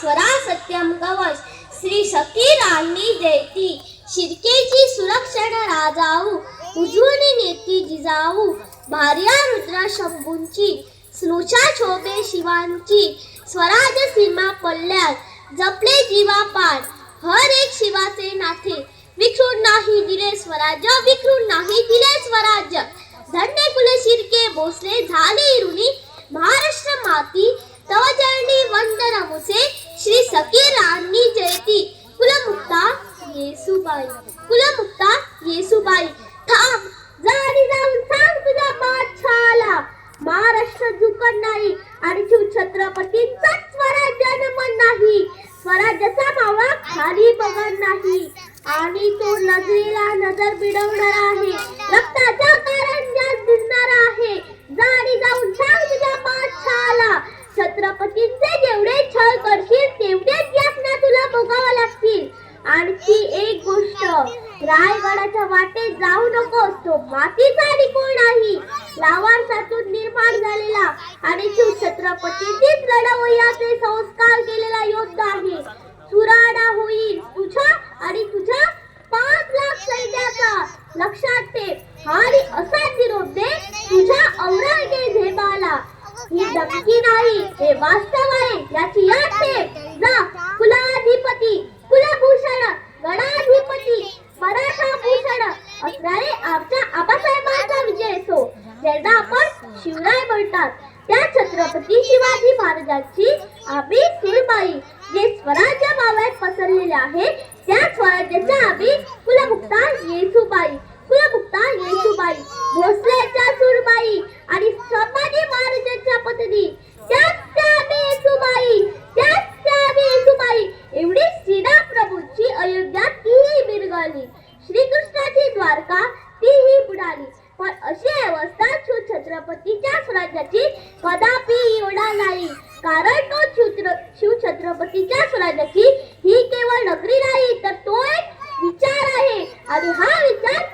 स्वरा सत्यम कवच श्री सखी राणी जयती शिरकेची सुरक्षण राजाऊ उजवणी नेती जिजाऊ भार्या रुद्र शंभूंची स्नुषा शोभे शिवांची स्वराज सीमा पल्ल्यात जपले जीवा पार हर एक शिवाचे नाथे विखरून नाही दिले स्वराज्य विखरून नाही दिले स्वराज्य धन्य कुल शिर्के भोसले झाले ऋणी महाराष्ट्र माती तव चरणी वंदन मुसे श्री सखी राणी जयती कुलमुक्ता येसुबाई कुलमुक्ता येसुबाई थांब जाडी जाऊन सांग तुझ्या बादशाला महाराष्ट्र झुकत नाही आणि छत्रपतींचा स्वराज्य नमन नाही स्वराज्याचा मावळा खाली बघत नाही आणि तो नजरेला नजर बिडवणार आहे रक्ताचा कारण जास्त दिसणार आहे जाडी जाऊन सांग तुझ्या बादशाला छत्रपतींचे जेवढे छळ करशील तेवढेच यातना तुला भोगावं लागतील आणखी एक गोष्ट रायगडाच्या वाटेत जाऊ नकोस तो मातीचा डिकोळ नाही लावारसातून निर्माण झालेला आणि छत्रपतींचीच लढवय्याचे संस्कार केलेला योद्धा आहे सुराडा होईल तुझा आणि तुझ्या 5 लाख सैन्याचा लक्षात ठेव आणि असा निरोप दे तुझ्या औरागे झेबाला ही धमकी नाही हे वास्तव आहे याची याद ठेव जा कुलाधिपती कुलभूषण गणाधिपती मराठा भूषण असणारे आमच्या आबासाहेबांचा विजय असो ज्यांना आपण शिवराय म्हणतात त्या छत्रपती शिवाजी महाराजांची आम्ही सुरबाई जे स्वराज्य मावळ्यात पसरलेले आहे त्या स्वराज्याच्या आम्ही कुलमुक्ता येसुबाई कुलमुक्ता येसुबाई भोसलेच्या सुरबाई आणि संभाजी महाराजांच्या पत्नी त्याच आम्ही येसुबाई त्याच आम्ही येसुबाई एवढी सीता प्रभूची अयोध्या तीही बिरगळली श्रीकृष्णाची द्वारका तीही बुडाली पण अशी अवस्था छत्रपतीच्या स्वराज्याची कदापि होणार नाही कारण तो शिवछत्रपतीच्या स्वराज्याची ही केवळ नगरी नाही तर तो एक विचार आहे आणि हा विचार